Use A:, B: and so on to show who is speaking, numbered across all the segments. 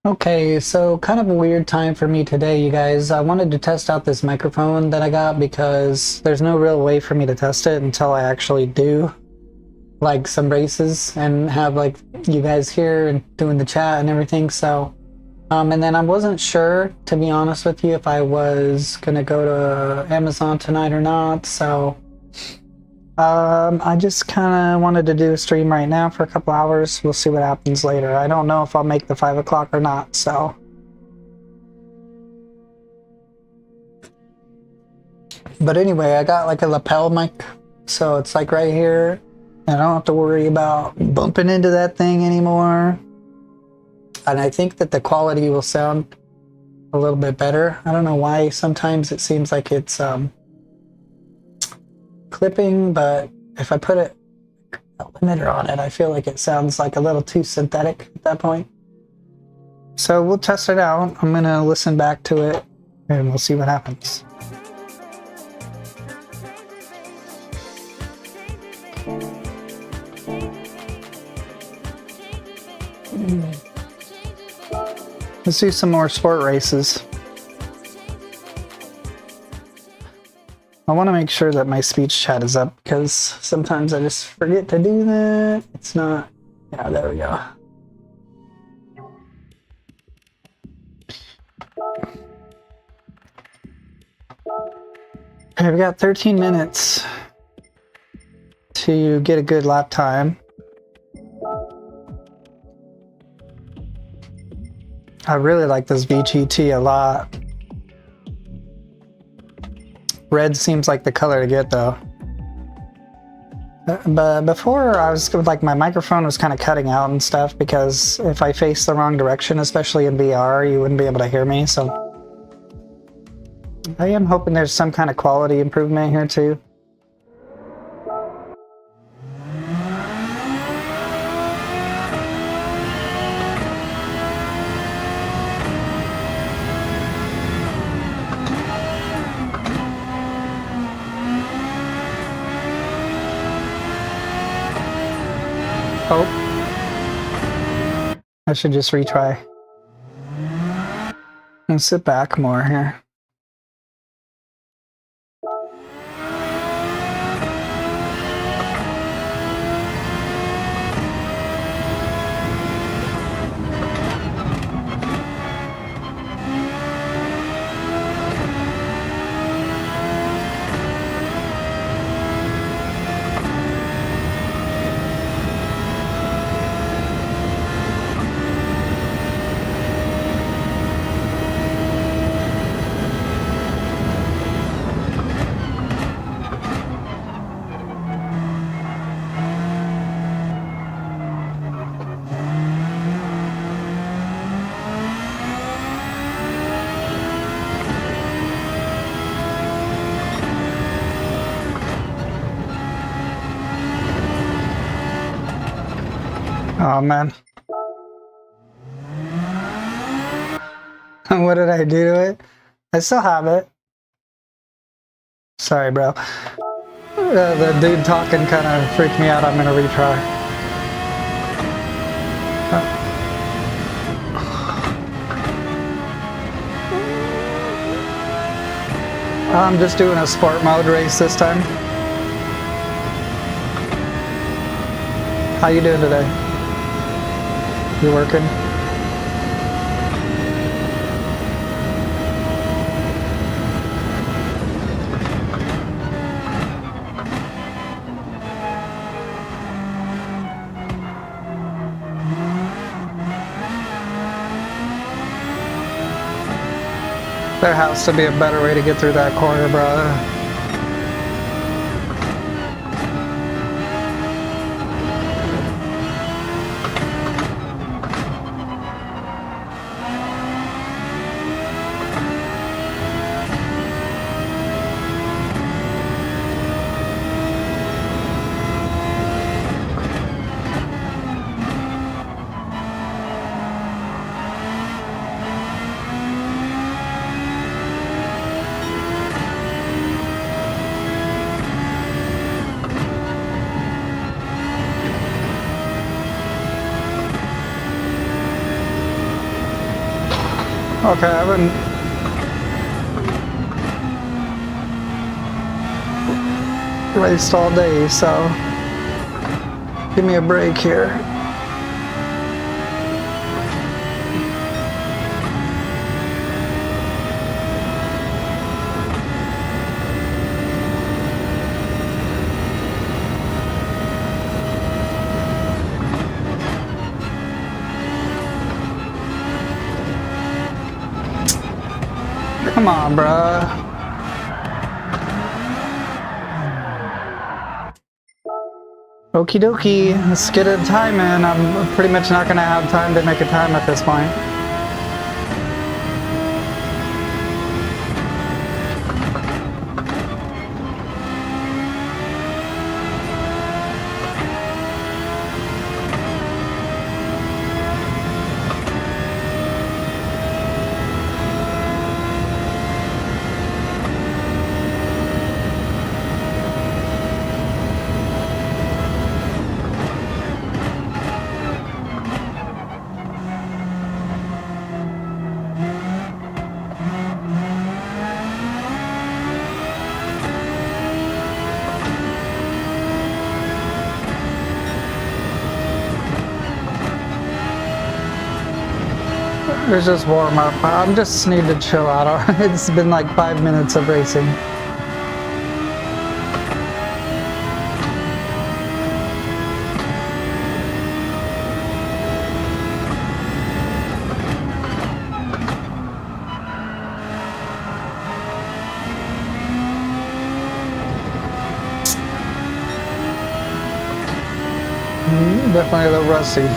A: Okay, so kind of a weird time for me today, you guys. I wanted to test out this microphone that I got because there's no real way for me to test it until I actually do like some races and have like you guys here and doing the chat and everything. So, and then I wasn't sure, to be honest with you, if I was gonna go to Amazon tonight or not. So, I just kind of wanted to do a stream right now for a couple hours. We'll see what happens later. I don't know if I'll make the 5 o'clock or not, so. But anyway, I got like a lapel mic, so it's like right here. I don't have to worry about bumping into that thing anymore. And I think that the quality will sound a little bit better. I don't know why sometimes it seems like it's clipping, but if I put a limiter on it, I feel like it sounds like a little too synthetic at that point. So we'll test it out. I'm gonna listen back to it and we'll see what happens. Let's do some more sport races. I want to make sure that my speech chat is up because sometimes I just forget to do that. It's not, yeah, there we go. Okay, we got 13 minutes to get a good lap time. I really like this VGT a lot. Red seems like the color to get though. But before I was like, my microphone was kind of cutting out and stuff because if I face the wrong direction, especially in VR, you wouldn't be able to hear me. So I am hoping there's some kind of quality improvement here too. Oh, I should just retry and sit back more here. Oh man. What did I do to it? I still have it. Sorry, bro. The dude talking kind of freaked me out. I'm gonna retry. I'm just doing a sport mode race this time. How you doing today? You working? There has to be a better way to get through that corner, bro. Okay, I haven't... raced all day, so... give me a break here. Come on, bruh. Okie dokie, let's get a time in. I'm pretty much not gonna have time to make a time at this point. It's just warm up. I just need to chill out. It's been like 5 minutes of racing. Definitely a little rusty.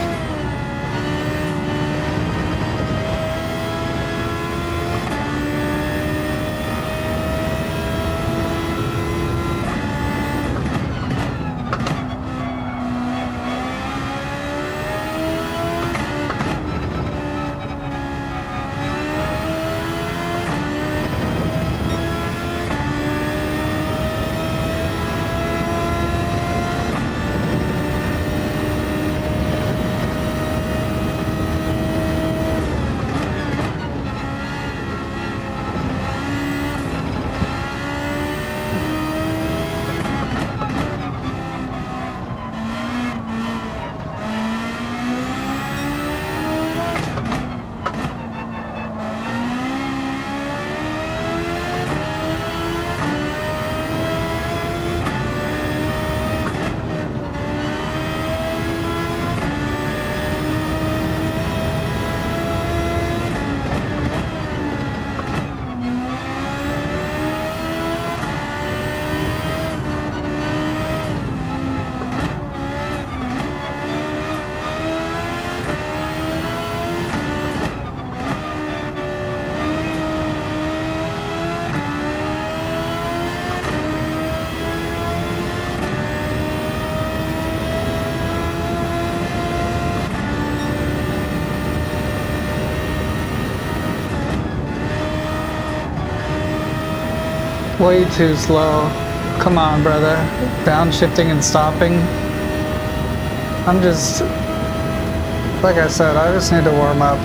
A: Way too slow. Come on, brother. Downshifting and stopping. I'm just... like I said, I just need to warm up.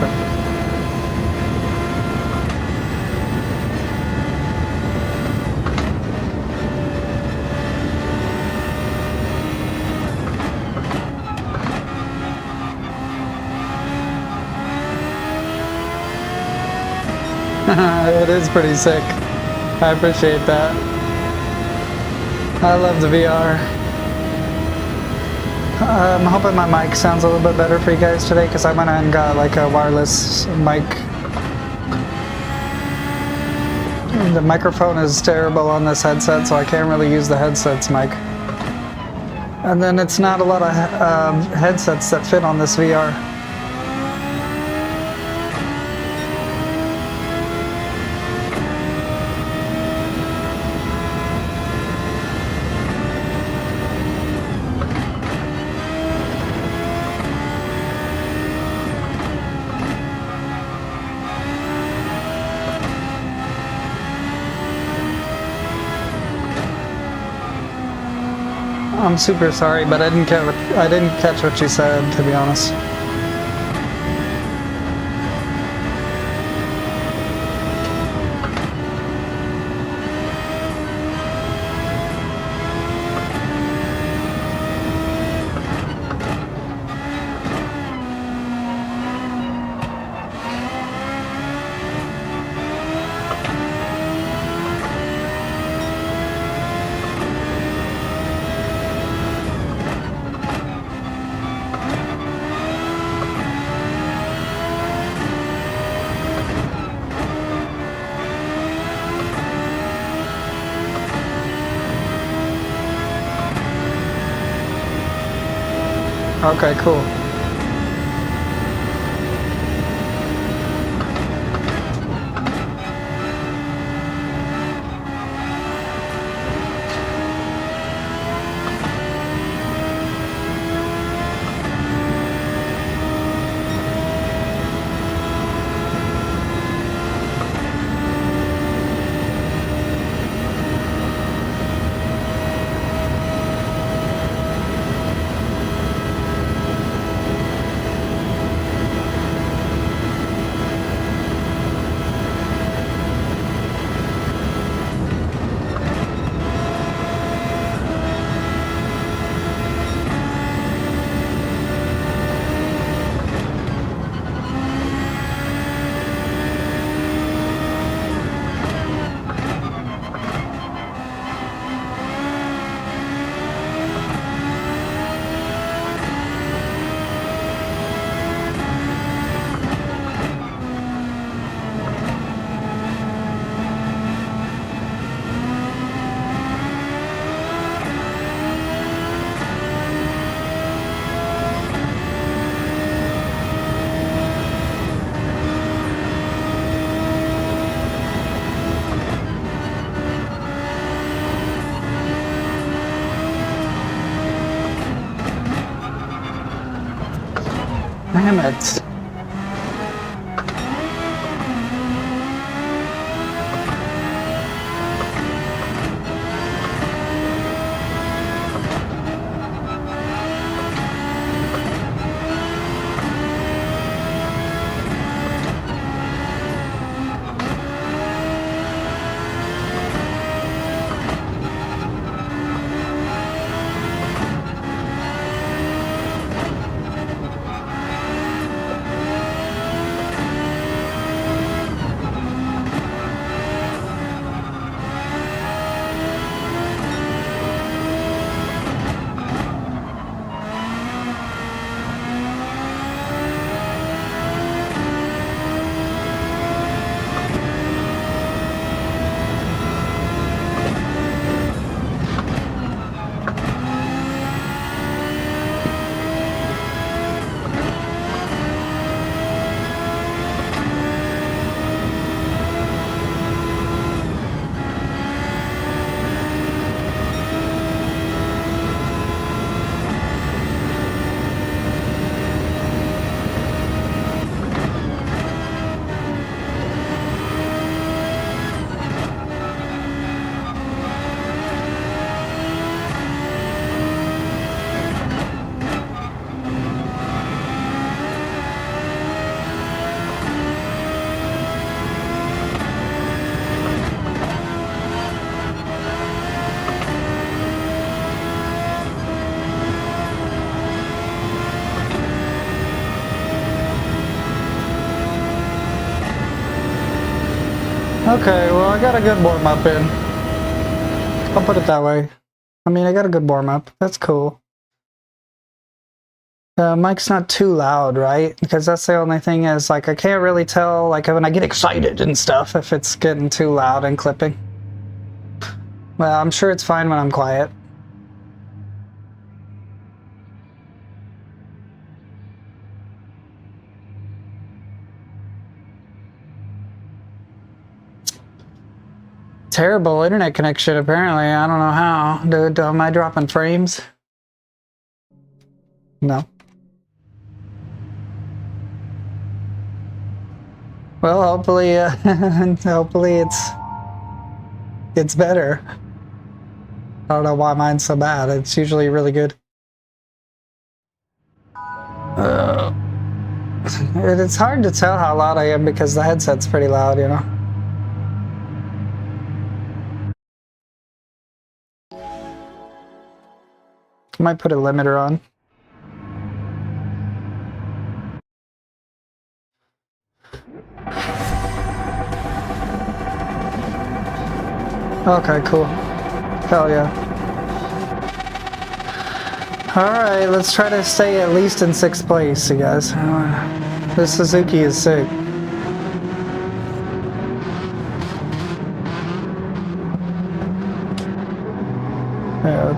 A: It is pretty sick. I appreciate that. I love the VR. I'm hoping my mic sounds a little bit better for you guys today, because I went and got like a wireless mic. The microphone is terrible on this headset, so I can't really use the headset's mic. And then it's not a lot of headsets that fit on this VR. I'm super sorry, but I didn't catch what you said, to be honest. Okay, cool. Damn it. Okay, well, I got a good warm-up in. I'll put it that way. I mean, I got a good warm-up. That's cool. Mic's not too loud, right? Because that's the only thing is, like, I can't really tell, like, when I get excited and stuff, if it's getting too loud and clipping. Well, I'm sure it's fine when I'm quiet. Terrible internet connection, apparently. I don't know how. Dude, am I dropping frames? No. Well, hopefully, hopefully it's better. I don't know why mine's so bad. It's usually really good. It's hard to tell how loud I am because the headset's pretty loud, you know? I might put a limiter on. Okay, cool. Hell yeah. Alright, let's try to stay at least in 6th place, you guys. This Suzuki is sick. Yeah,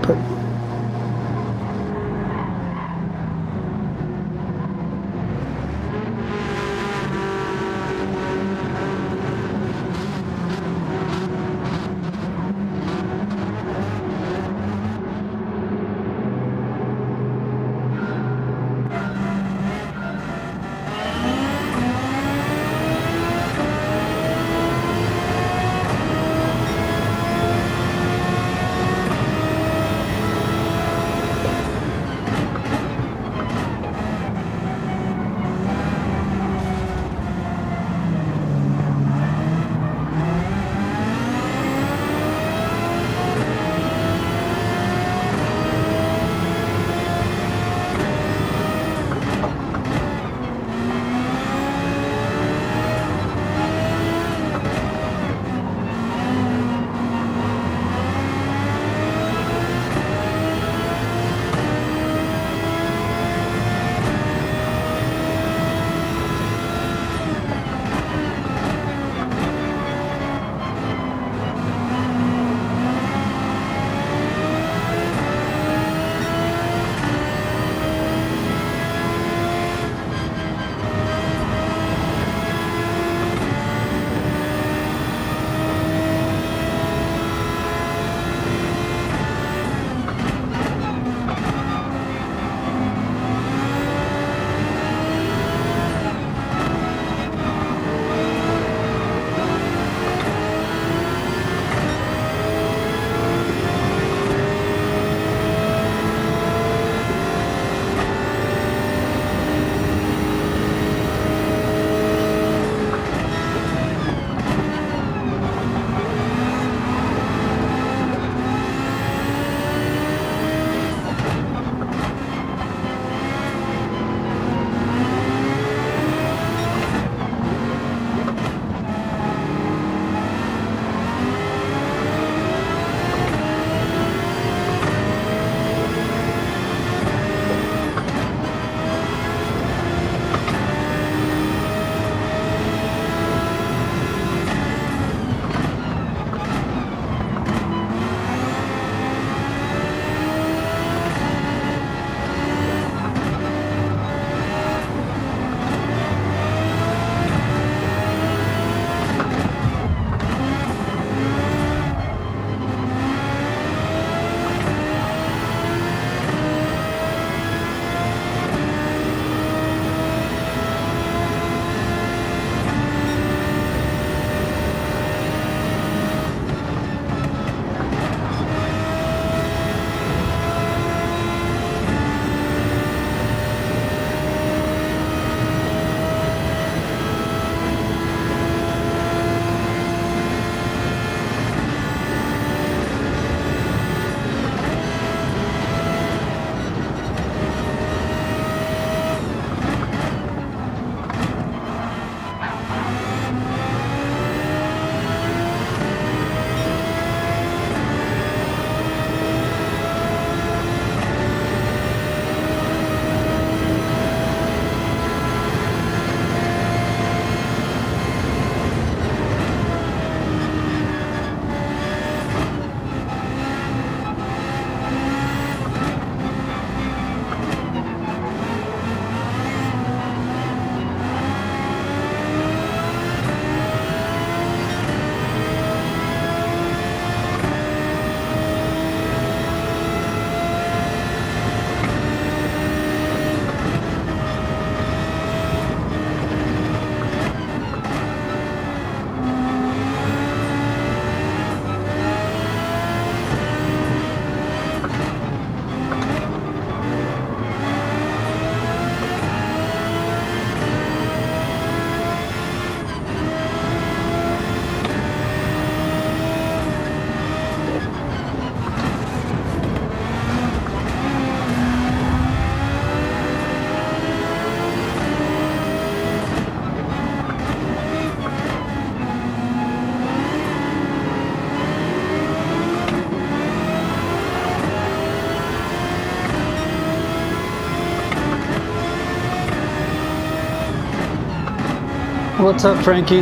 A: What's up, Frankie?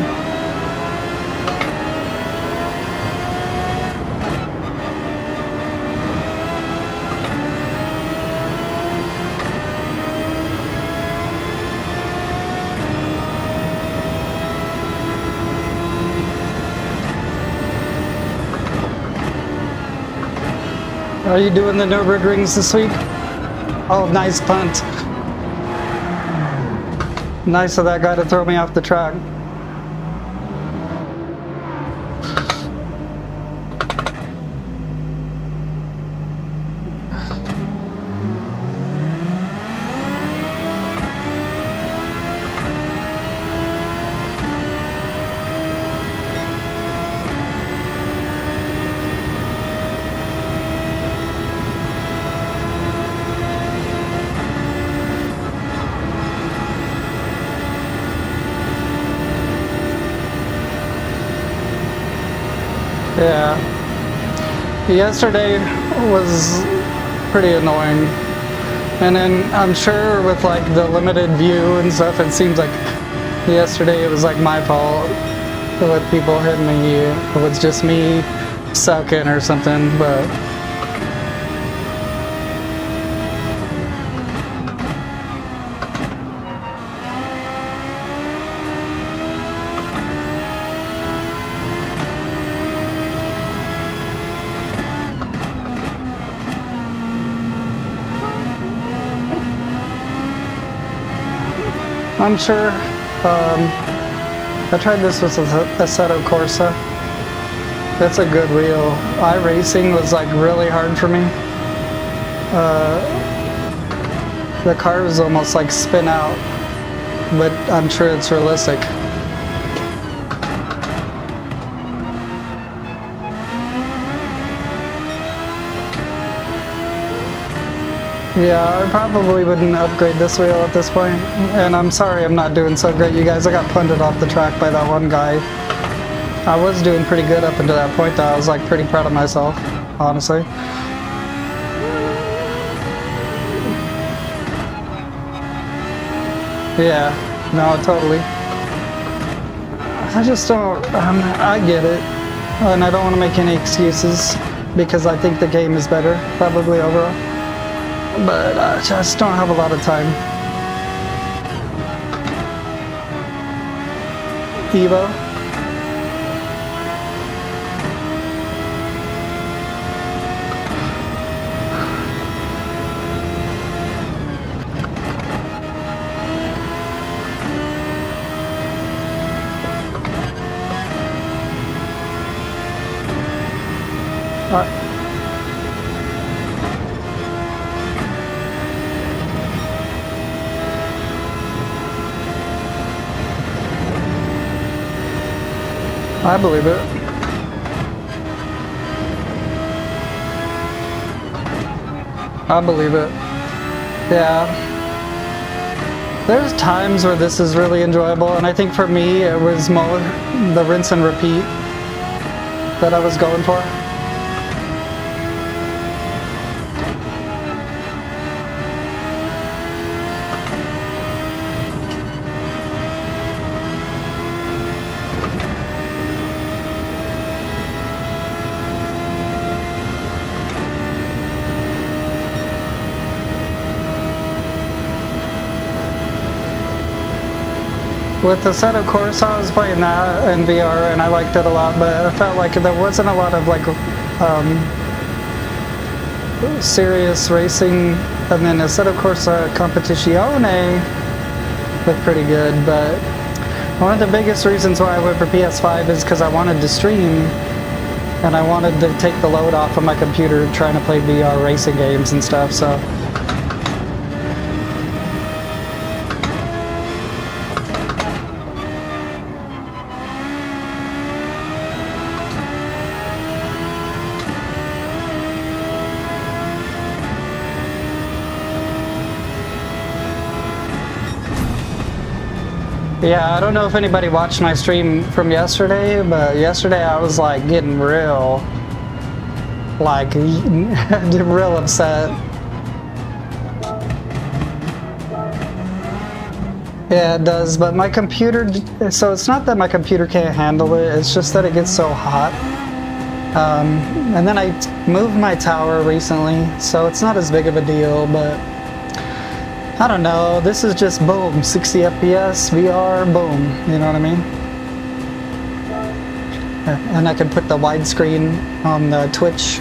A: Are you doing the Nurburgrings this week? Oh, nice punt. Nice of that guy to throw me off the track. Yeah. Yesterday was pretty annoying. And then I'm sure with like the limited view and stuff, it seems like yesterday it was like my fault with people hitting me. It was just me sucking or something, but I'm sure. I tried this with a Assetto Corsa. That's a good wheel. iRacing was like really hard for me. The cars almost like spin out, but I'm sure it's realistic. Yeah, I probably wouldn't upgrade this wheel at this point. And I'm sorry I'm not doing so great, you guys. I got punted off the track by that one guy. I was doing pretty good up until that point though. I was like pretty proud of myself, honestly. Yeah, no, totally. I just don't, I get it. And I don't want to make any excuses because I think the game is better, probably overall. But I just don't have a lot of time. Evo. I believe it. I believe it. Yeah. There's times where this is really enjoyable, and I think for me it was more the rinse and repeat that I was going for. With the Assetto Corsa, I was playing that in VR and I liked it a lot, but I felt like there wasn't a lot of like serious racing. And then Assetto Corsa Competizione looked pretty good, but one of the biggest reasons why I went for PS5 is because I wanted to stream and I wanted to take the load off of my computer trying to play VR racing games and stuff, so. Yeah, I don't know if anybody watched my stream from yesterday, but yesterday I was like getting real, like, real upset. Yeah, it does, but my computer, so it's not that my computer can't handle it, it's just that it gets so hot. And then I moved my tower recently, so it's not as big of a deal, but I don't know, this is just boom, 60 FPS, VR, boom, you know what I mean? And I can put the widescreen on the Twitch.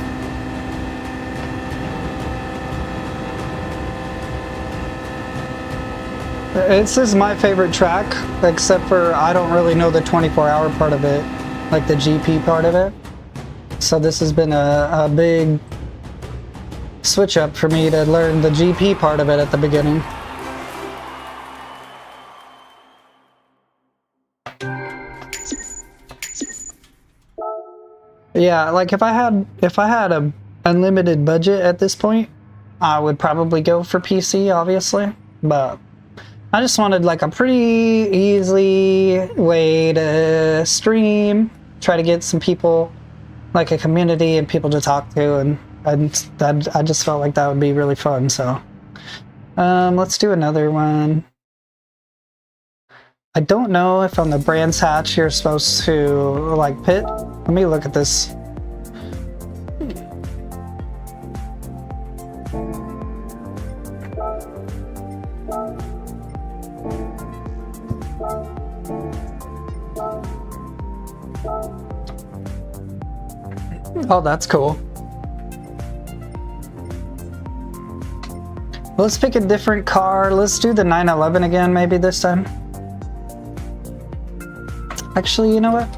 A: This is my favorite track, except for I don't really know the 24-hour part of it, like the GP part of it. So this has been a big switch up for me to learn the GP part of it at the beginning. Yeah, like if I had a unlimited budget at this point, I would probably go for PC, obviously, but I just wanted like a pretty easy way to stream, try to get some people, like a community and people to talk to, and I just felt like that would be really fun, so let's do another one. I don't know if on the Brands Hatch you're supposed to like pit. Let me look at this. Oh, that's cool. Let's pick a different car. Let's do the 911 again, maybe this time. Actually, you know what?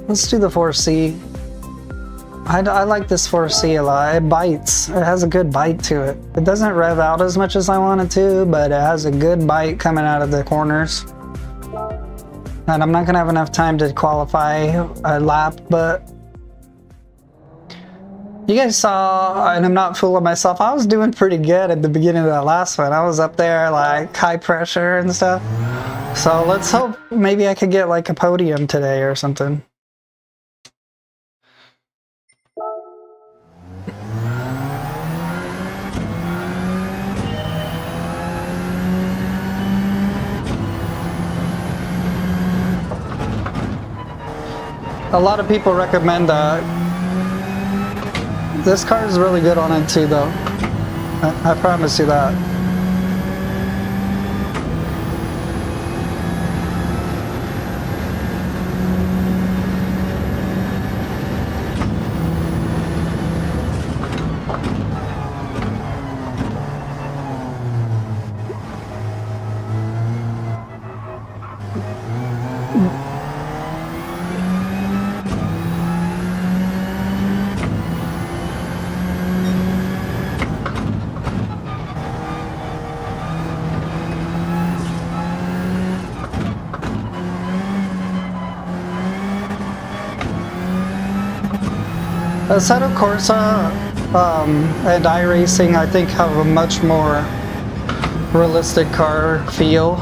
A: Let's do the 4C. I like this 4C a lot. It bites. It has a good bite to it. It doesn't rev out as much as I want it to, but it has a good bite coming out of the corners. And I'm not gonna have enough time to qualify a lap, but you guys saw, and I'm not fooling myself, I was doing pretty good at the beginning of that last one. I was up there like high pressure and stuff. So let's hope maybe I could get like a podium today or something. A lot of people recommend that. This car is really good on it too, though. I promise you that. Assetto Corsa and iRacing, I think, have a much more realistic car feel.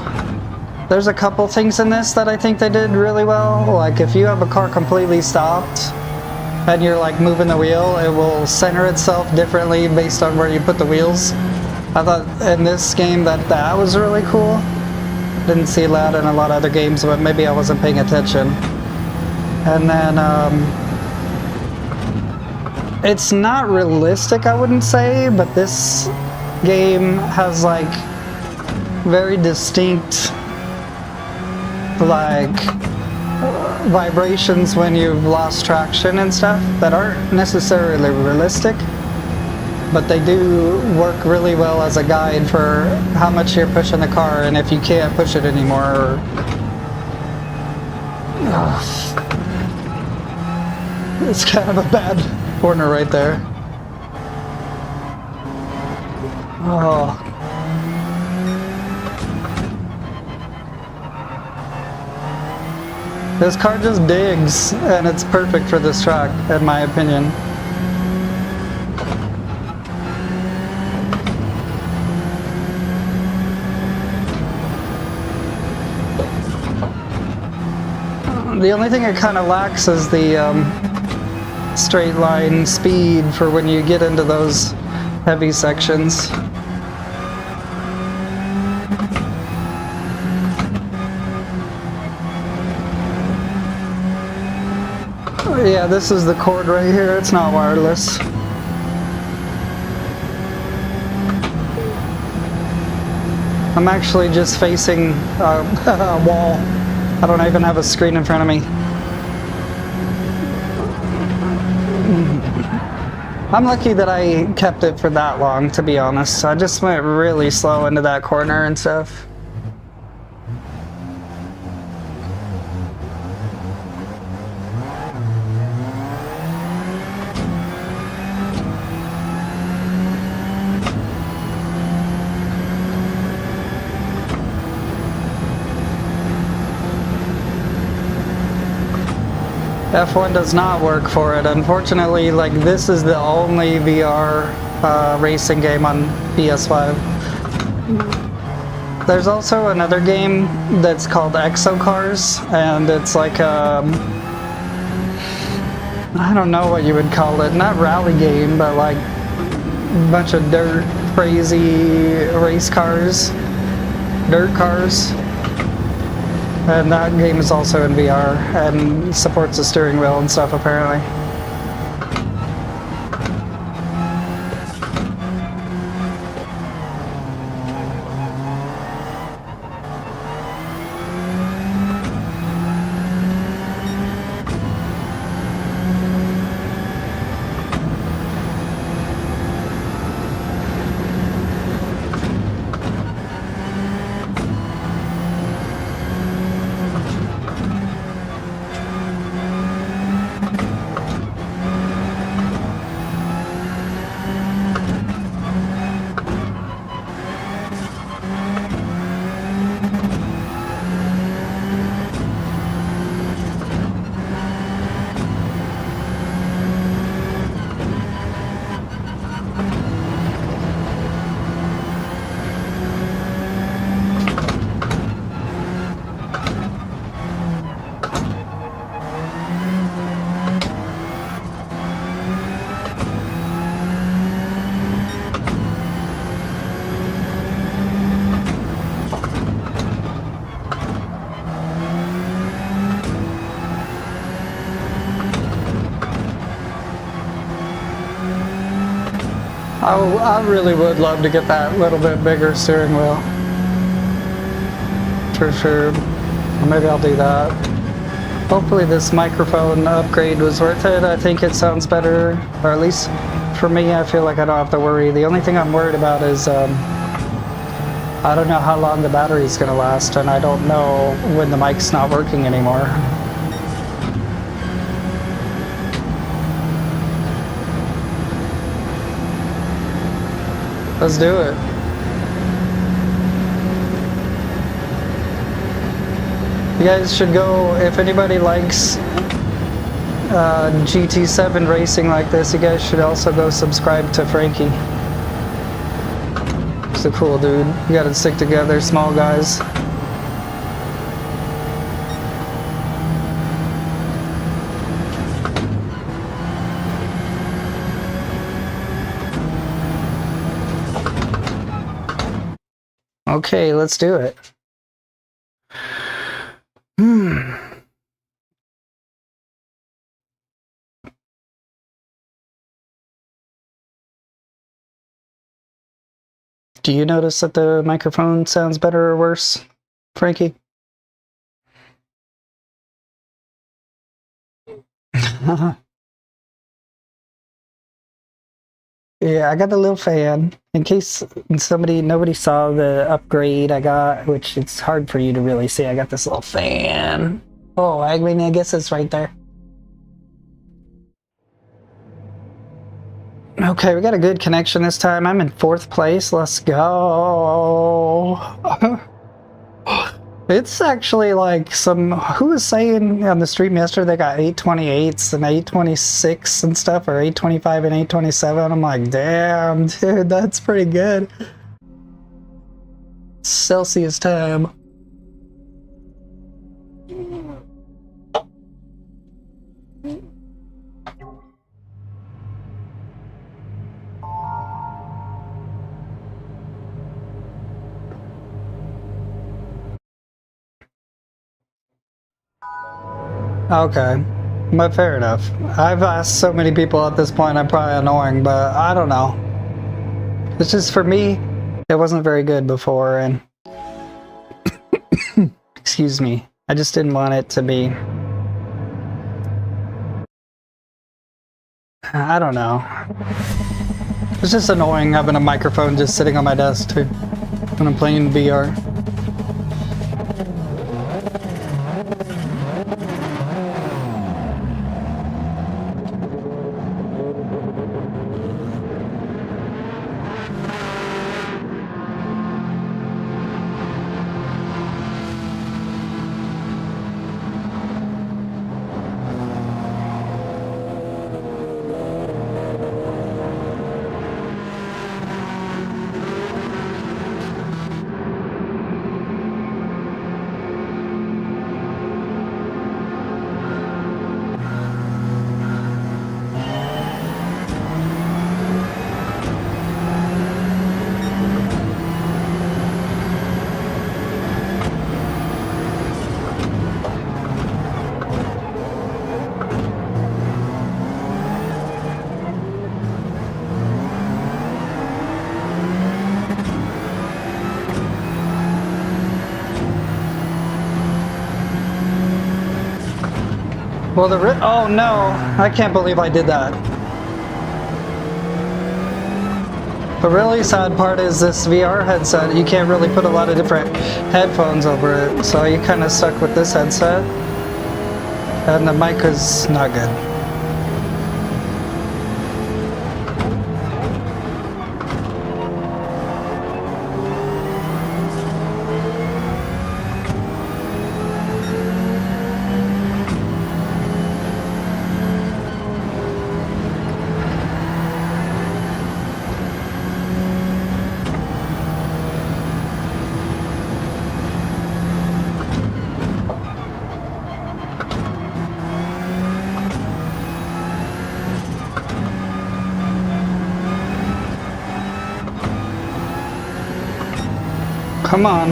A: There's a couple things in this that I think they did really well. Like if you have a car completely stopped and you're like moving the wheel, it will center itself differently based on where you put the wheels. I thought in this game that was really cool. Didn't see that in a lot of other games, but maybe I wasn't paying attention. And then it's not realistic, I wouldn't say, but this game has like very distinct like vibrations when you've lost traction and stuff that aren't necessarily realistic, but they do work really well as a guide for how much you're pushing the car and if you can't push it anymore. It's kind of a bad corner right there. Oh. This car just digs, and it's perfect for this track, in my opinion. The only thing it kind of lacks is the straight line speed for when you get into those heavy sections. Yeah, this is the cord right here. It's not wireless. I'm actually just facing a wall. I don't even have a screen in front of me. I'm lucky that I kept it for that long, to be honest. I just went really slow into that corner and stuff. F1 does not work for it. Unfortunately, like, this is the only VR racing game on PS5. There's also another game that's called Exo Cars, and it's like I don't know what you would call it. Not rally game, but like a bunch of dirt, crazy race cars, dirt cars. And that game is also in VR and supports the steering wheel and stuff, apparently. I really would love to get that little bit bigger steering wheel. For sure. Maybe I'll do that. Hopefully this microphone upgrade was worth it. I think it sounds better, or at least for me, I feel like I don't have to worry. The only thing I'm worried about is I don't know how long the battery's gonna last, and I don't know when the mic's not working anymore. Let's do it. You guys should go, if anybody likes GT7 racing like this, you guys should also go subscribe to Frankie. He's a cool dude. You gotta stick together, small guys. Okay, let's do it. Do you notice that the microphone sounds better or worse, Frankie? Yeah, I got a little fan. In case nobody saw the upgrade I got, which it's hard for you to really see. I got this little fan. Oh, I mean, I guess it's right there. Okay, we got a good connection this time. I'm in 4th place. Let's go. It's actually like who was saying on the stream yesterday they got 828s and 826 and stuff, or 825 and 827. I'm like, damn, dude, that's pretty good. Celsius time. Okay. But fair enough. I've asked so many people at this point, I'm probably annoying, but I don't know. It's just for me, it wasn't very good before, and excuse me, I just didn't want it to be, I don't know. It's just annoying having a microphone just sitting on my desk too when I'm playing VR. Well, oh no, I can't believe I did that. The really sad part is this VR headset, you can't really put a lot of different headphones over it, so you kind of stuck with this headset, and the mic is not good. Come on.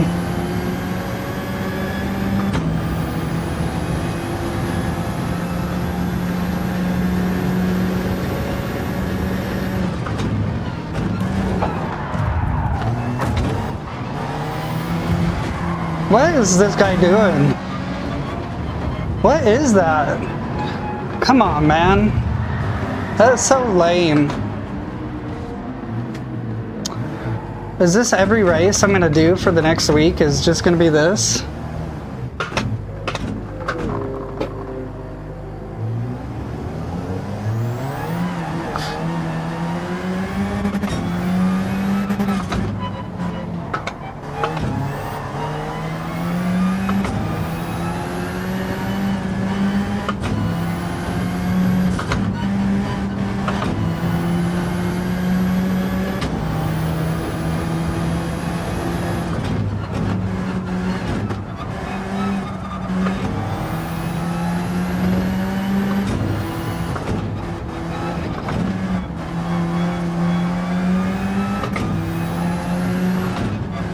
A: What is this guy doing? What is that? Come on, man. That is so lame. Is this every race I'm gonna do for the next week? Is just gonna be this?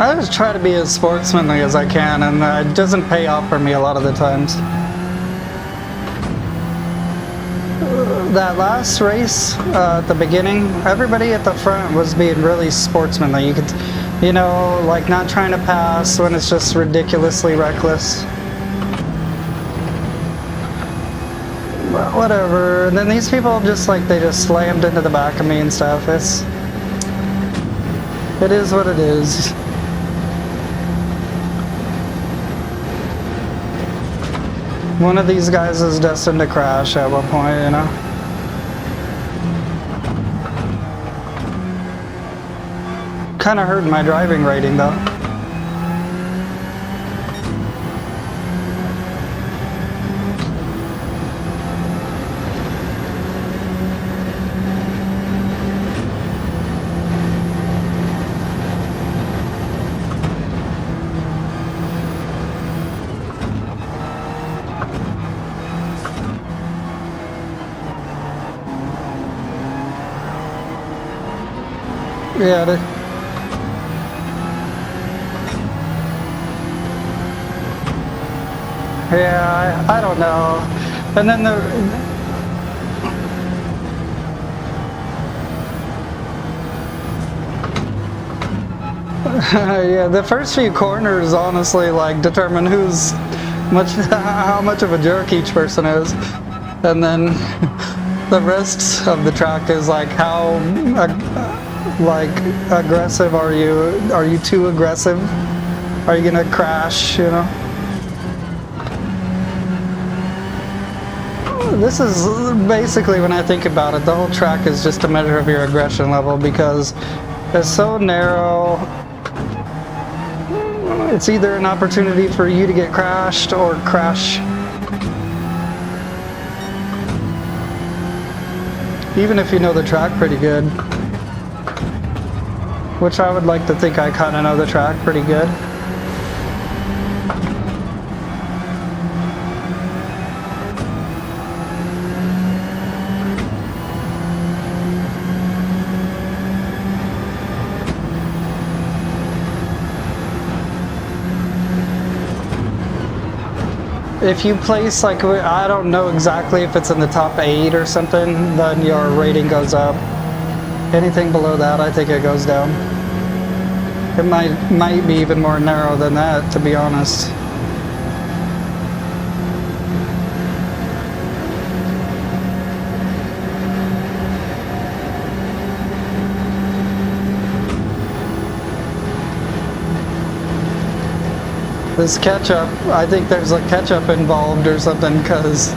A: I just try to be as sportsmanly as I can, and it doesn't pay off for me a lot of the times. That last race at the beginning, everybody at the front was being really sportsmanly. You could, you know, like not trying to pass when it's just ridiculously reckless. But whatever. And then these people just like, they just slammed into the back of me and stuff. It is what it is. One of these guys is destined to crash at one point, you know? Kinda hurting my driving rating, though. Yeah, I don't know. And then yeah, the first few corners honestly like determine how much of a jerk each person is, and then the rest of the track is like how like aggressive are you? Are you too aggressive? Are you gonna crash? You know. This is basically, when I think about it, the whole track is just a measure of your aggression level, because it's so narrow. It's either an opportunity for you to get crashed or crash. Even if you know the track pretty good. Which I would like to think I kind of know the track pretty good. If you place, like, I don't know exactly if it's in the top 8 or something, then your rating goes up. Anything below that, I think it goes down. It might be even more narrow than that, to be honest. This ketchup, I think there's like ketchup involved or something, because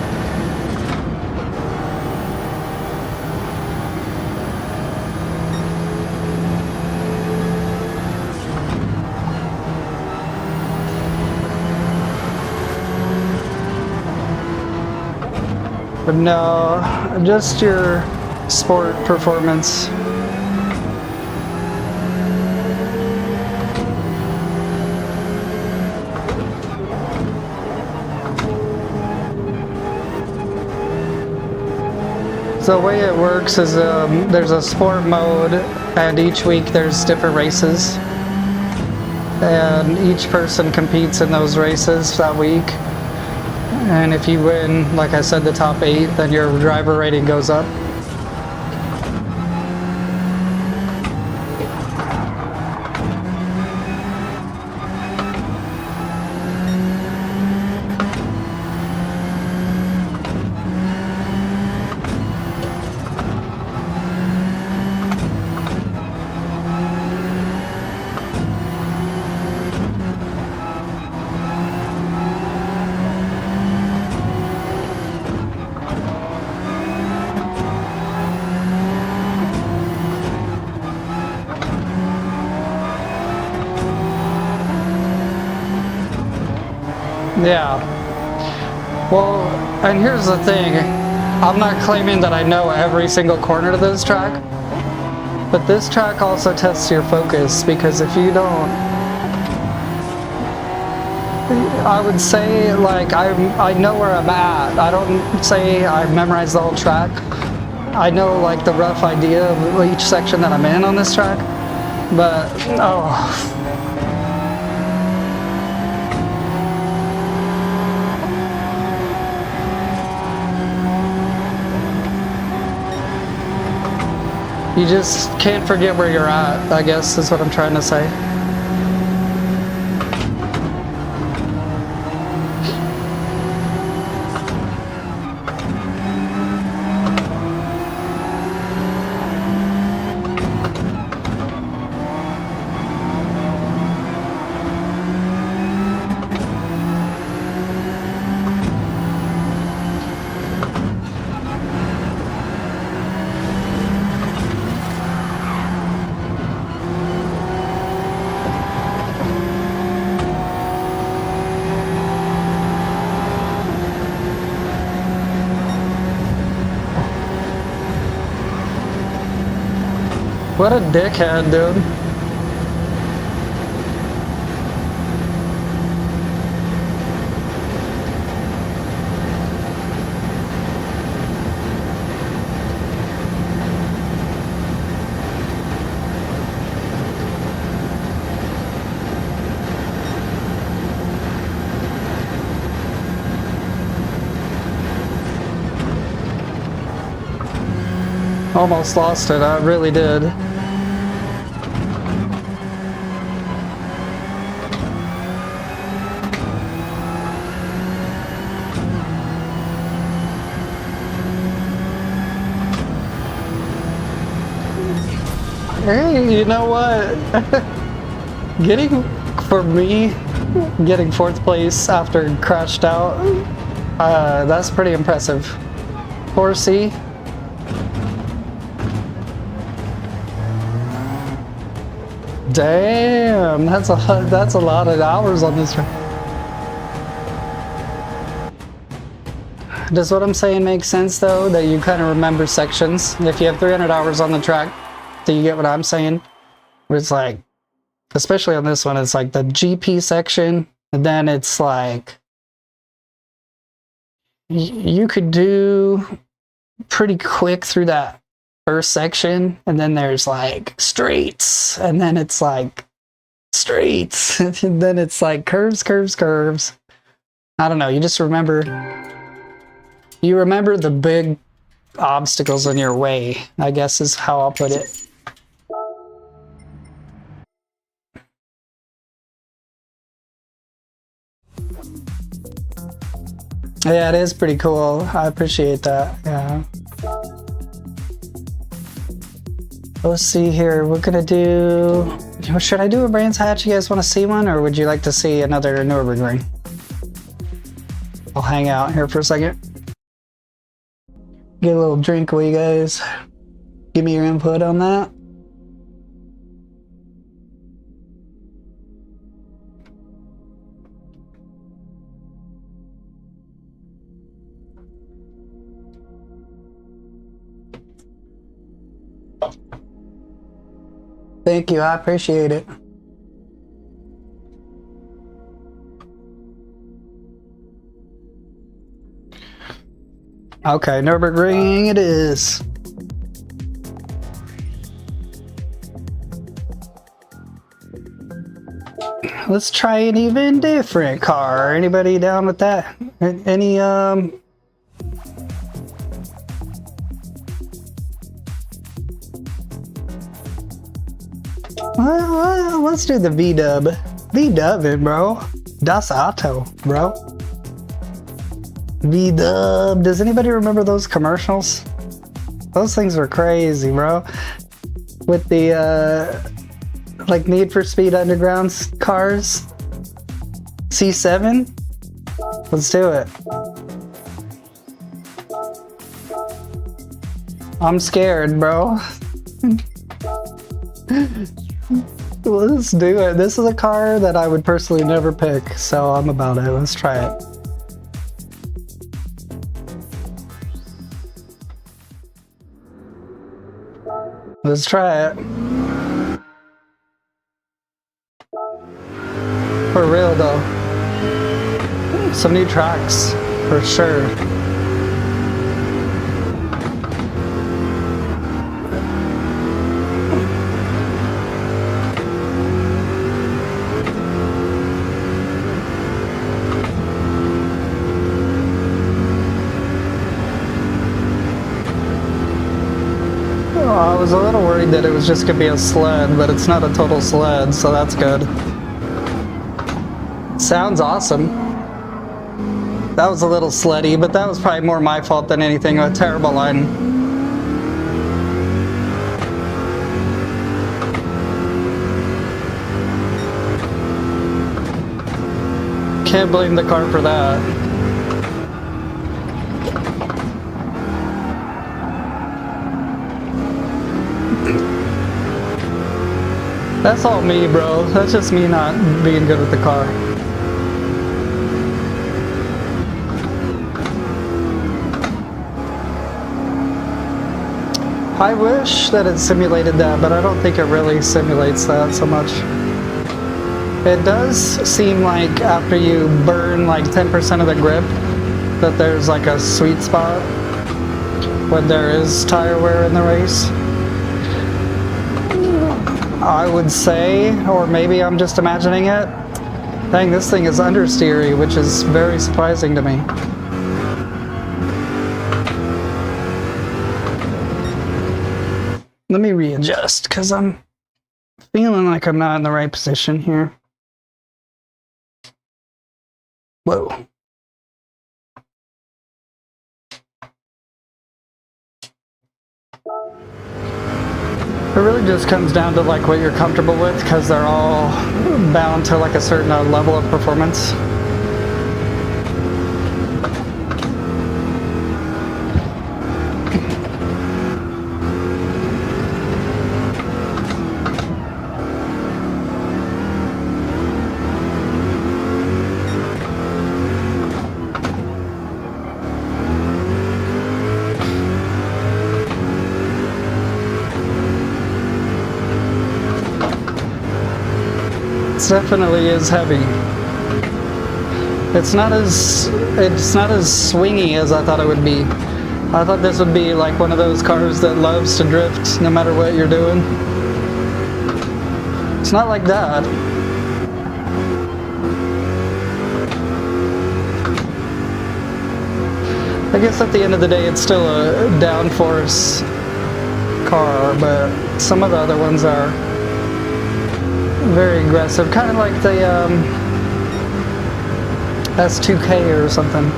A: but no, just your sport performance. So the way it works is there's a sport mode, and each week there's different races, and each person competes in those races that week, and if you win, like I said, the top 8, then your driver rating goes up. Yeah. Well, and here's the thing. I'm not claiming that I know every single corner to this track, but this track also tests your focus, because if you don't, I would say, like, I know where I'm at. I don't say I've memorized the whole track. I know, like, the rough idea of each section that I'm in on this track, but, oh. You just can't forget where you're at, I guess, is what I'm trying to say. What a dickhead, dude. Almost lost it, I really did. Hey, you know what? For me, getting 4th place after crashed out, that's pretty impressive. 4C. Damn, that's a lot of hours on this track. Does what I'm saying make sense though? That you kind of remember sections? If you have 300 hours on the track, do you get what I'm saying? Where it's like, especially on this one, it's like the GP section, and then it's like, you could do pretty quick through that first section, and then there's like straights, and then it's like straights, and then it's like curves, curves, curves. I don't know, you just remember, the big obstacles in your way, I guess is how I'll put it. Yeah, it is pretty cool. I appreciate that. Yeah. Let's see here. We're gonna do. Should I do a Brands Hatch? You guys want to see one, or would you like to see another Nurburgring? I'll hang out here for a second. Get a little drink, will you guys? Give me your input on that. Thank you, I appreciate it. Okay, Nurburgring it is. Let's try an even different car. Anybody down with that? Any let's do the V-dub. V-dubbing, bro. Das Auto, bro. V-dub. Does anybody remember those commercials? Those things were crazy, bro. With the, like Need for Speed Underground cars. C7? Let's do it. I'm scared, bro. Let's do it. This is a car that I would personally never pick, so I'm about it. Let's try it. Let's try it. For real though. Some new tracks, for sure. I was a little worried that it was just gonna be a sled, but it's not a total sled, so that's good. Sounds awesome. That was a little sleddy, but that was probably more my fault than anything. A terrible line. Can't blame the car for that. That's all me, bro. That's just me not being good with the car. I wish that it simulated that, but I don't think it really simulates that so much. It does seem like after you burn like 10% of the grip, that there's like a sweet spot when there is tire wear in the race. I would say, or maybe I'm just imagining it. Dang, this thing is understeery, which is very surprising to me. Let me readjust, because I'm feeling like I'm not in the right position here. Whoa. It really just comes down to like what you're comfortable with, because they're all bound to like a certain level of performance. Definitely is heavy. It's not as swingy as I thought it would be. I thought this would be like one of those cars that loves to drift no matter what you're doing. It's not like that. I guess at the end of the day it's still a downforce car, but some of the other ones are very aggressive, kind of like the S2K or something.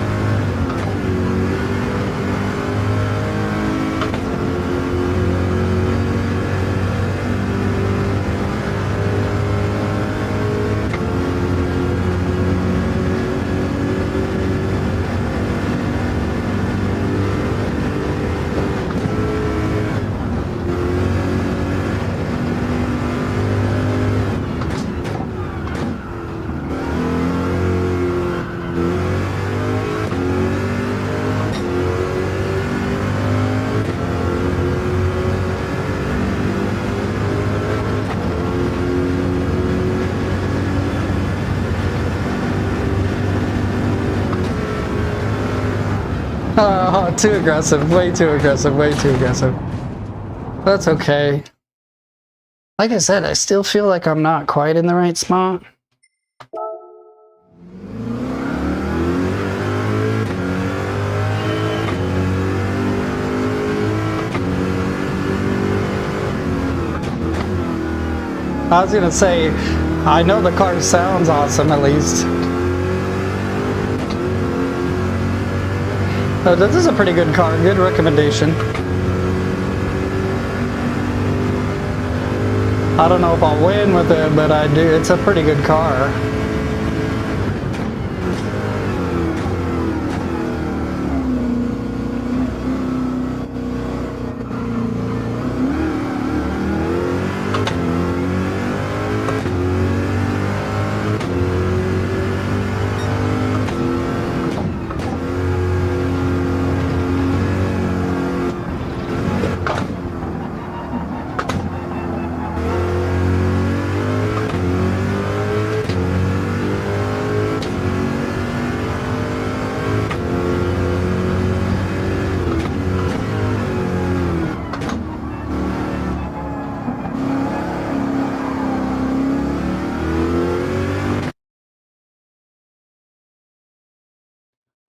A: Oh, too aggressive, way too aggressive, way too aggressive. That's okay. Like I said, I still feel like I'm not quite in the right spot. I was gonna say, I know the car sounds awesome at least. Oh, this is a pretty good car, good recommendation. I don't know if I'll win with it, but I do. It's a pretty good car.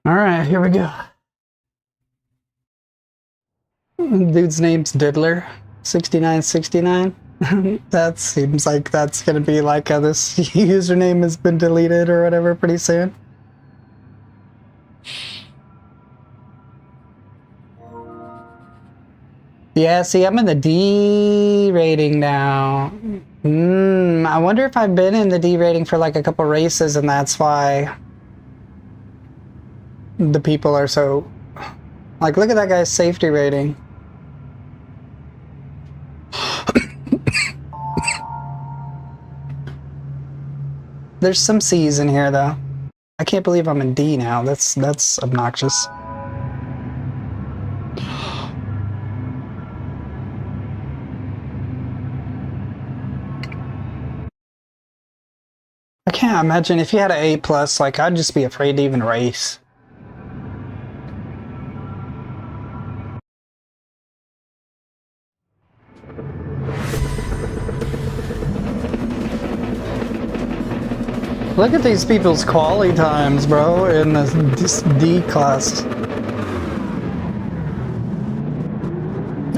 A: Alright, here we go. Dude's name's Diddler, 6969. That seems like that's gonna be like this username has been deleted or whatever pretty soon. Yeah, see, I'm in the D rating now. I wonder if I've been in the D rating for like a couple races and that's why the people are so... Like, look at that guy's safety rating. There's some C's in here, though. I can't believe I'm in D now. That's obnoxious. I can't imagine if you had an A+, like, I'd just be afraid to even race. Look at these people's quality times, bro, in this D class.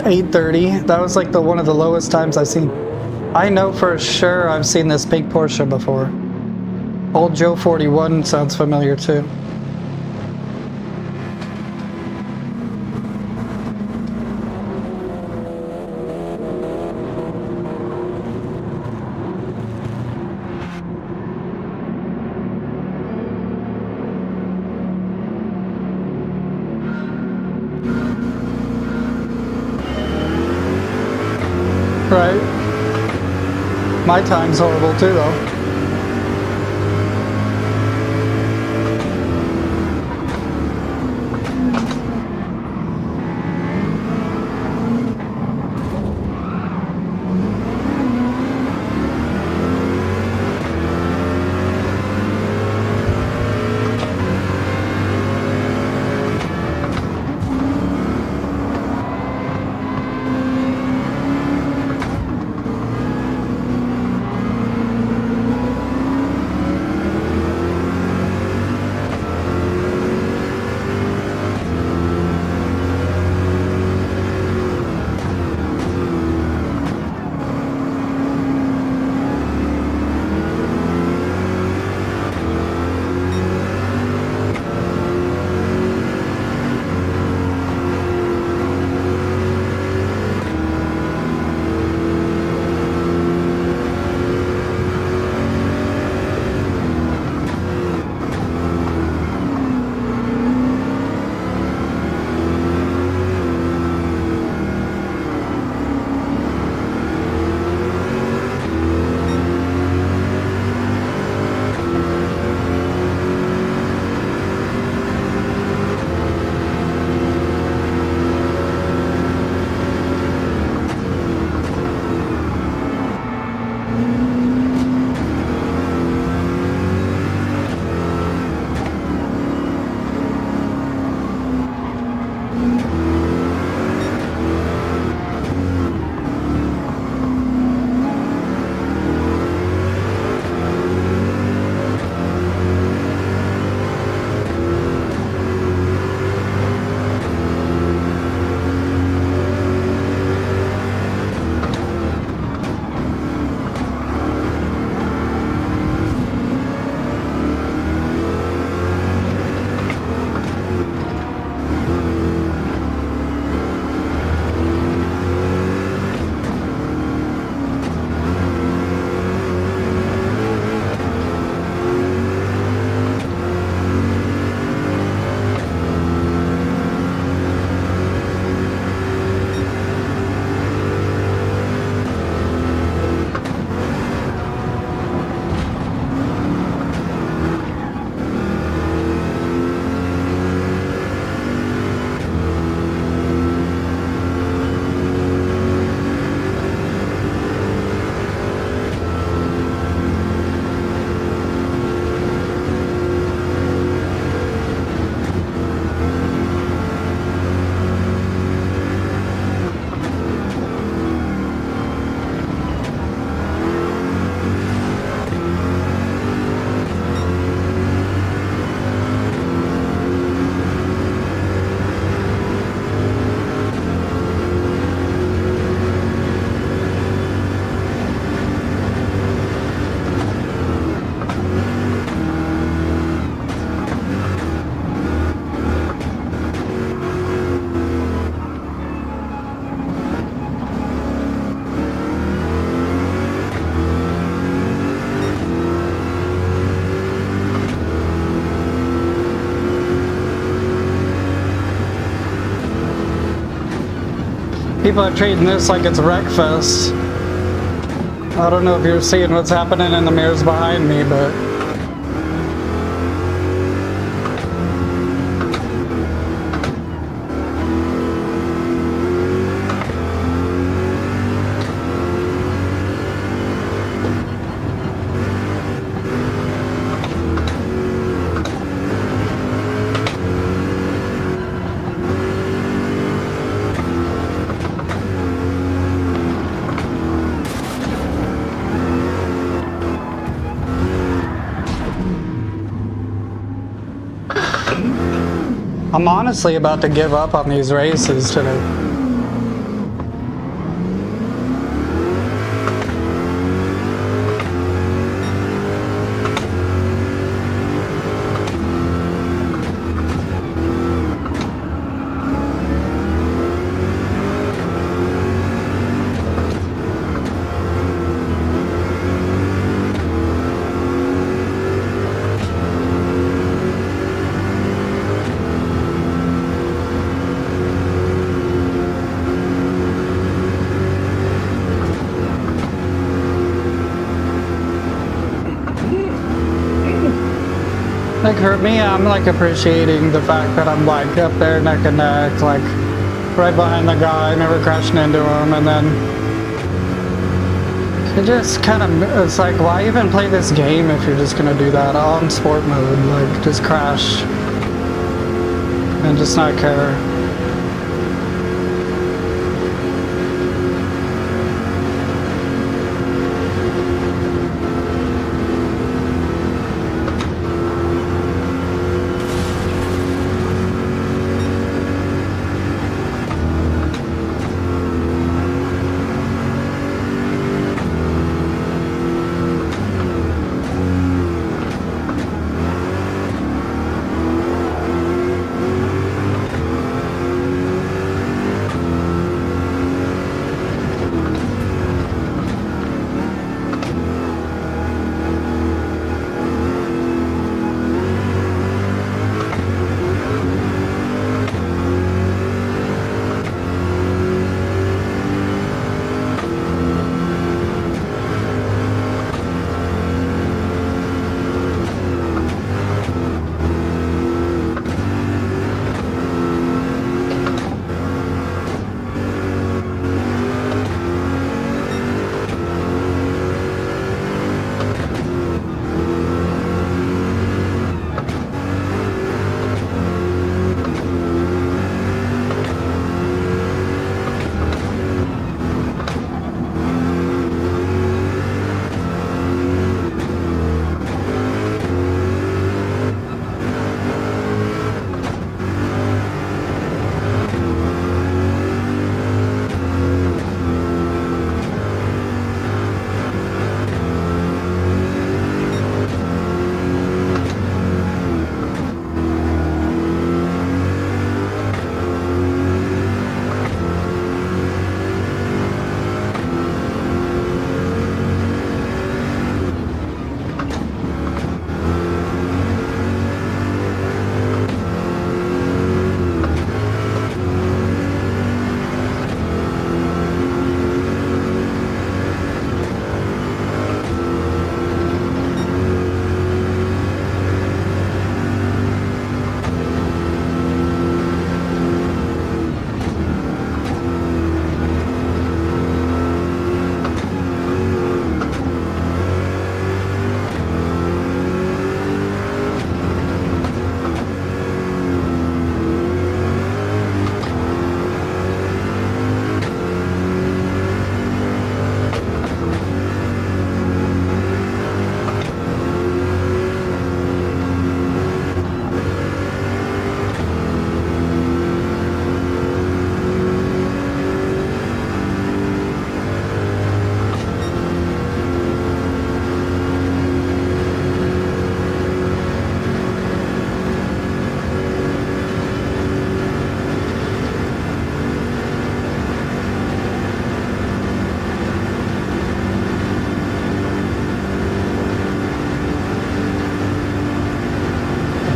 A: 830. That was like one of the lowest times I've seen. I know for sure I've seen this big Porsche before. Old Joe 41 sounds familiar too. Right. My time's horrible too, though. People are treating this like it's Wreckfest. I don't know if you're seeing what's happening in the mirrors behind me, but I'm honestly about to give up on these races today. like for me, I'm like appreciating the fact that I'm like up there neck and neck, like right behind the guy, never crashing into him, and then it just kind of, it's like, why even play this game if you're just gonna do that on sport mode, like just crash and just not care.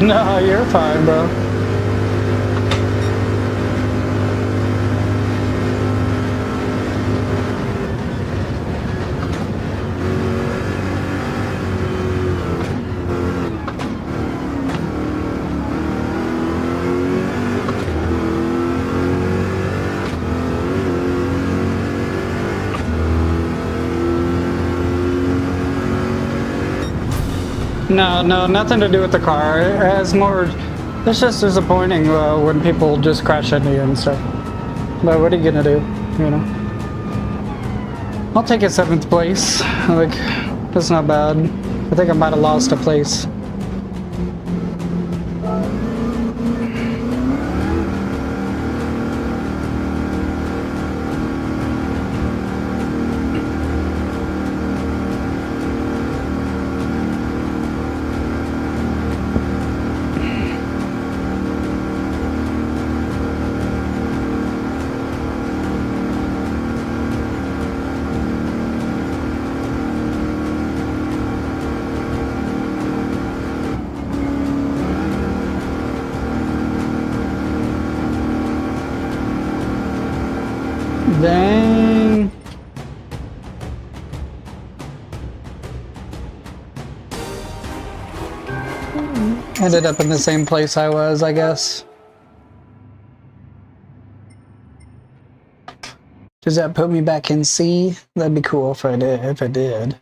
A: No, you're fine, bro. No, nothing to do with the car. It has more. It's just disappointing when people just crash into you and stuff. But what are you gonna do? You know. I'll take a 7th place. Like, that's not bad. I think I might have lost a place. Ended up in the same place I was, I guess. Does that put me back in C? That'd be cool if I did. If it did.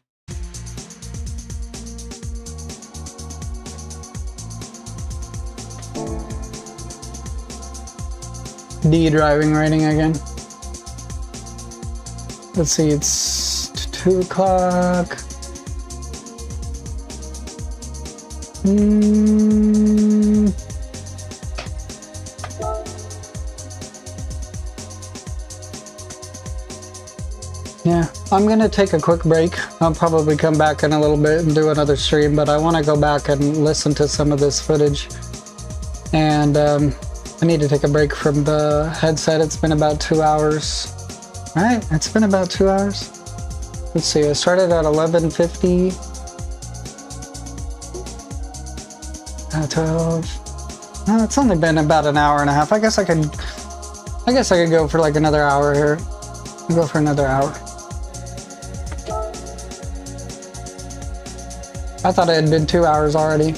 A: D driving rating again. Let's see, it's 2 o'clock. Yeah, I'm gonna take a quick break. I'll probably come back in a little bit and do another stream, but I want to go back and listen to some of this footage. And I need to take a break from the headset. It's been about 2 hours. Right? It's been about 2 hours. Let's see, I started at 11:50. 12. No, it's only been about an hour and a half. I guess I could go for like another hour here. I'll go for another hour. I thought it had been 2 hours already.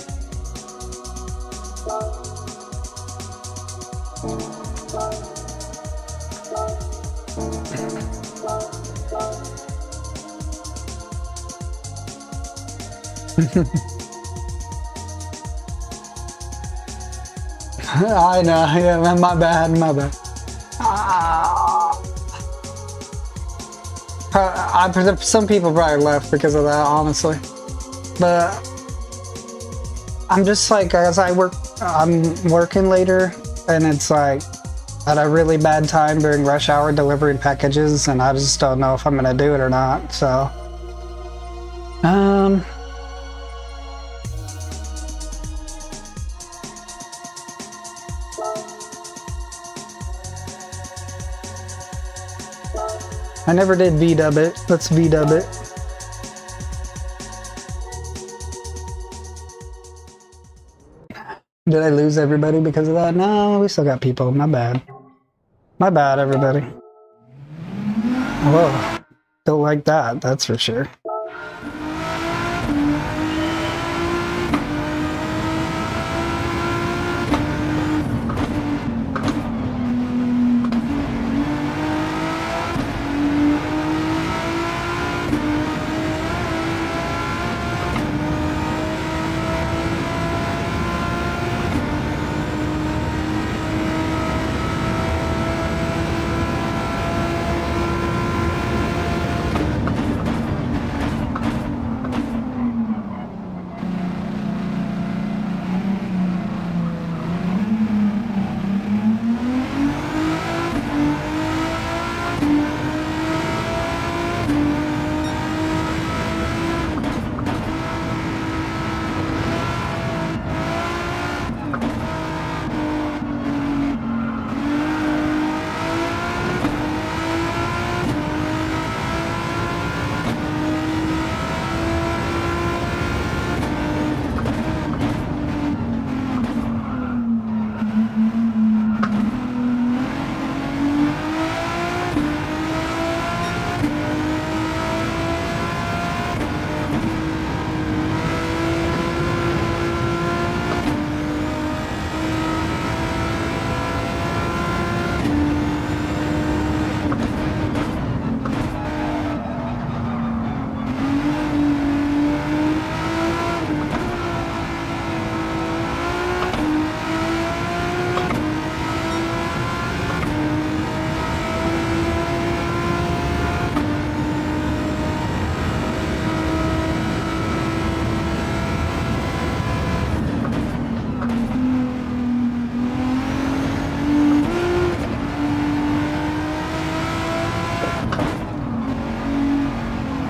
A: I know, yeah, my bad. Some people probably left because of that, honestly. But I'm just like, as I'm working later, and it's like at a really bad time during rush hour delivering packages, and I just don't know if I'm gonna do it or not, so. I never did V-dub it. Let's V-dub it. Did I lose everybody because of that? No, we still got people. My bad. My bad, everybody. Whoa. Don't like that, that's for sure.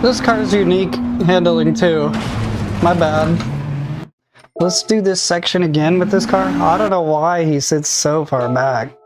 A: This car's unique handling too. My bad. Let's do this section again with this car. I don't know why he sits so far back.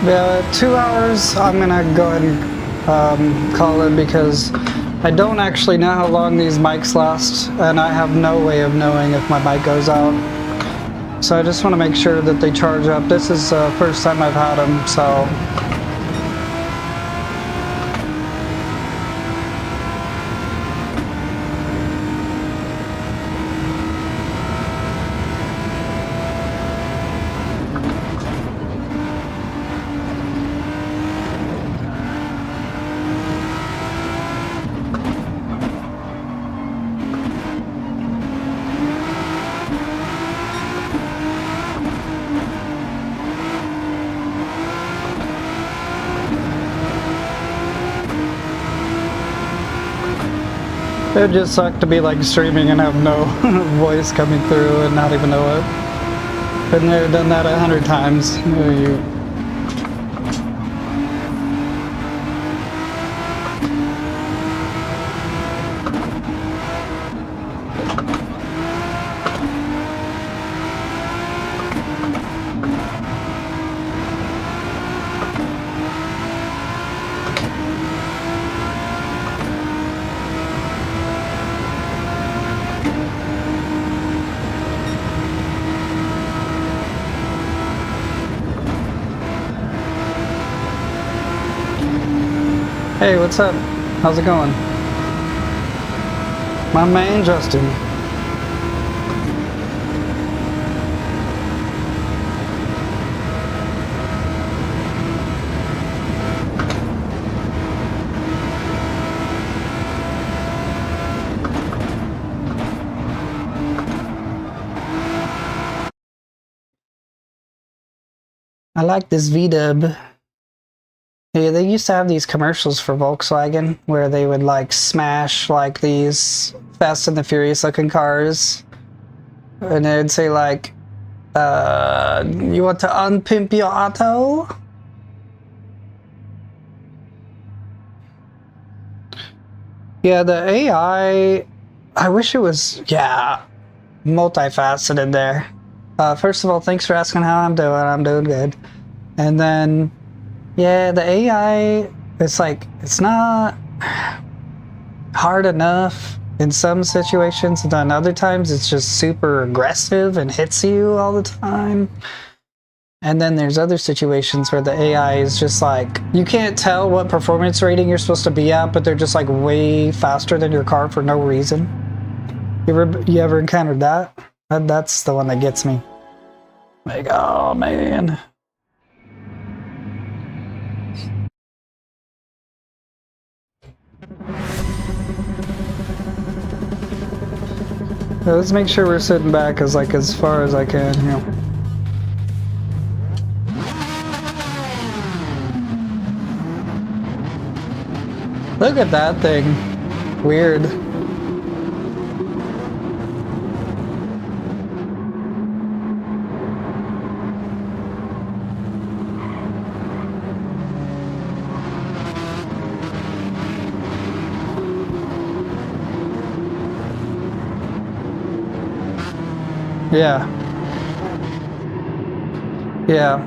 A: Yeah, 2 hours, I'm gonna go ahead and call it, because I don't actually know how long these mics last, and I have no way of knowing if my mic goes out. So I just want to make sure that they charge up. This is the first time I've had them, so... It'd just suck to be like streaming and have no voice coming through and not even know it. Been there, done that 100 times. Hey, what's up? How's it going? My man, Justin. I like this V-dub. Yeah, they used to have these commercials for Volkswagen where they would like smash like these Fast and the Furious looking cars, and they'd say like, you want to unpimp your auto? Yeah, the AI, I wish it was, yeah, multifaceted there. First of all, thanks for asking how I'm doing. I'm doing good. And then, yeah, the AI, it's like, it's not hard enough in some situations, and then other times it's just super aggressive and hits you all the time. And then there's other situations where the AI is just like, you can't tell what performance rating you're supposed to be at, but they're just like way faster than your car for no reason. You ever encountered that? That's the one that gets me. Like, oh man. Let's make sure we're sitting back as far as I can, you know. Look at that thing. Weird. Yeah. Yeah.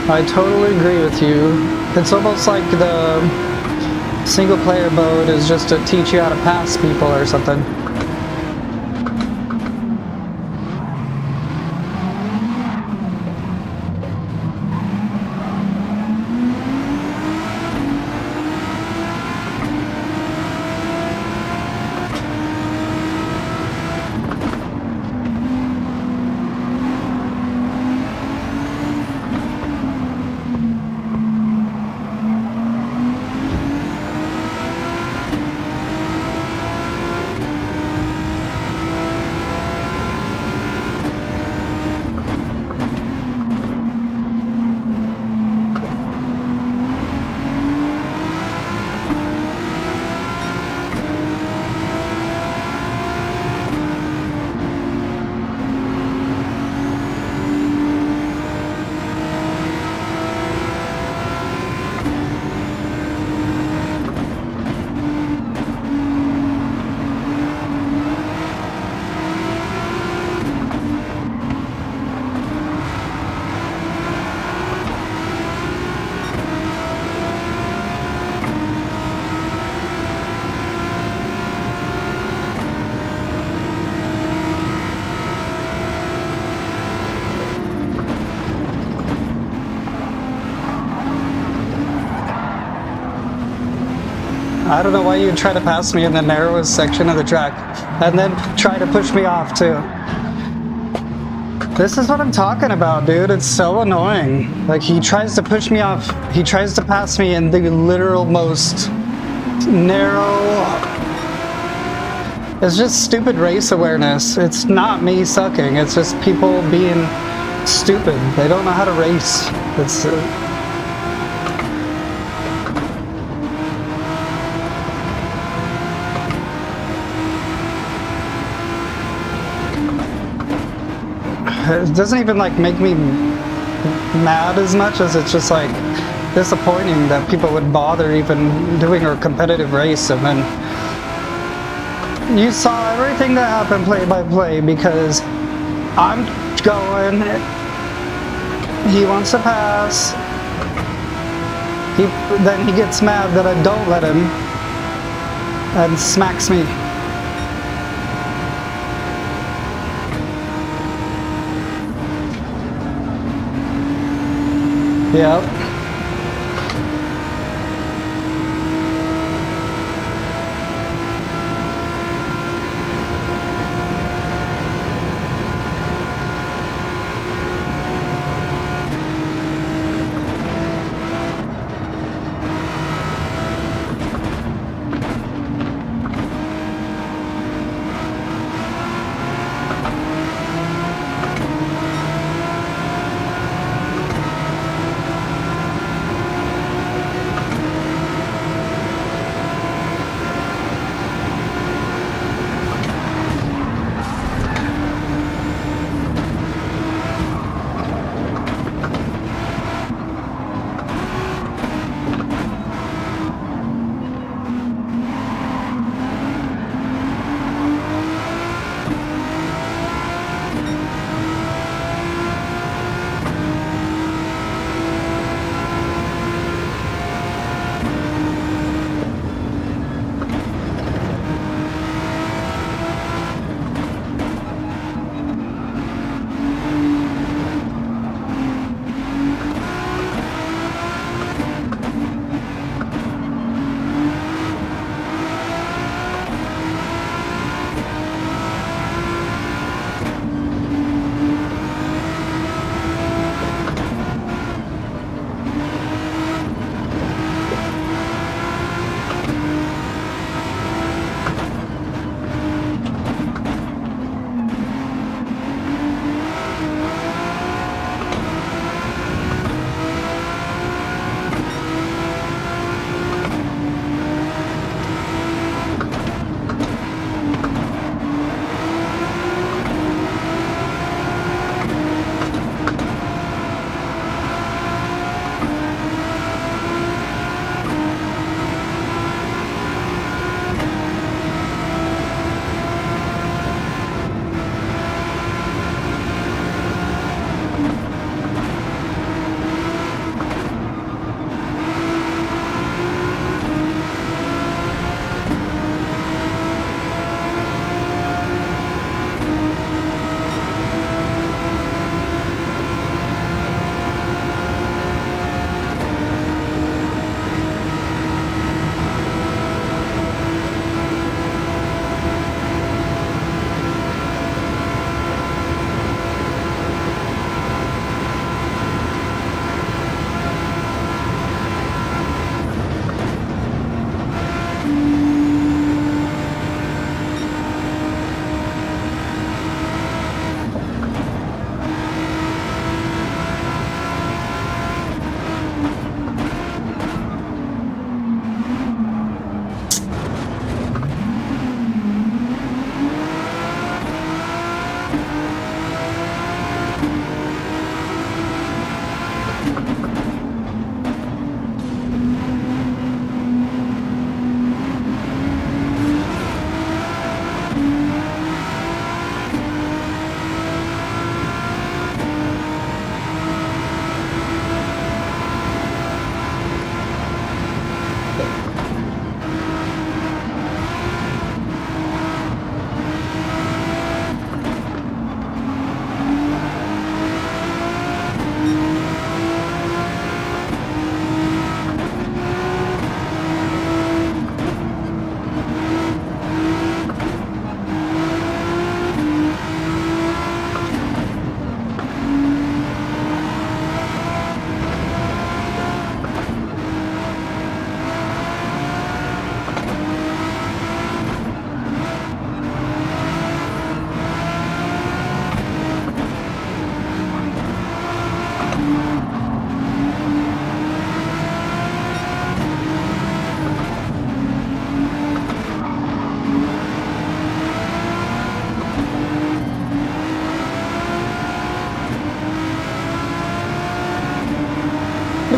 A: I totally agree with you. It's almost like the single player mode is just to teach you how to pass people or something. I don't know why you'd try to pass me in the narrowest section of the track and then try to push me off too. This is what I'm talking about, dude. It's so annoying. Like, he tries to push me off. He tries to pass me in the literal most narrow. It's just stupid race awareness. It's not me sucking. It's just people being stupid. They don't know how to race. It's it doesn't even like make me mad as much as it's just like disappointing that people would bother even doing a competitive race. And then you saw everything that happened play by play because I'm going, he wants to pass, then he gets mad that I don't let him and smacks me. Yep.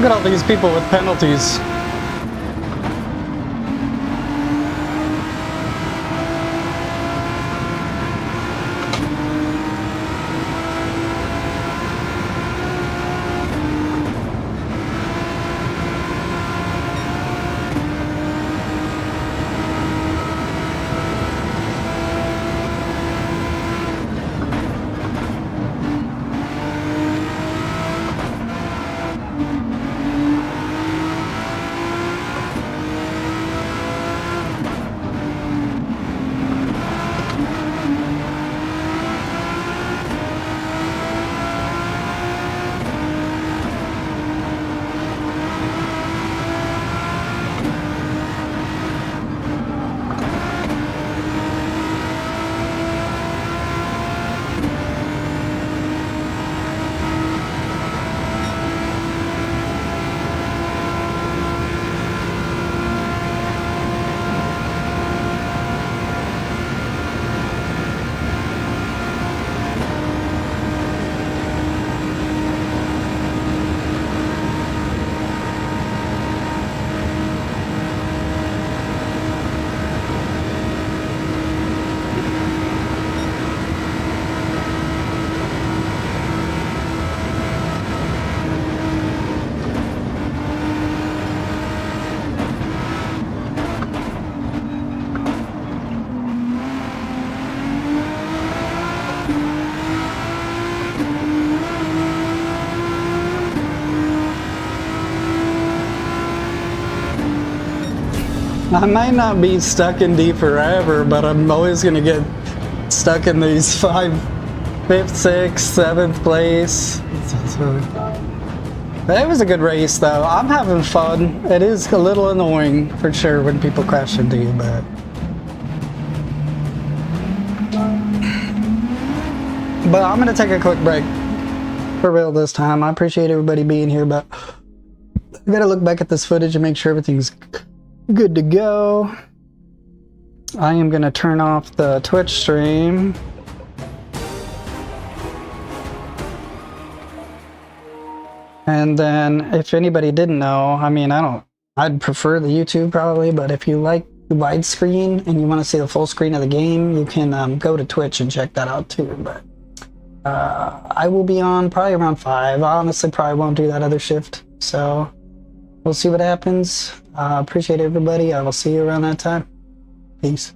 A: at all these people with penalties. I might not be stuck in D forever, but I'm always gonna get stuck in these 5th, 6th, 7th place. But it was a good race though. I'm having fun. It is a little annoying for sure when people crash into you, but I'm gonna take a quick break for real this time. I appreciate everybody being here, but I gotta look back at this footage and make sure everything's good to go. I am gonna turn off the Twitch stream. And then if anybody didn't know, I mean, I'd prefer the YouTube probably, but if you like widescreen and you want to see the full screen of the game, you can go to Twitch and check that out too. But I will be on probably around 5. I honestly probably won't do that other shift, so we'll see what happens. Appreciate everybody. I will see you around that time. Peace.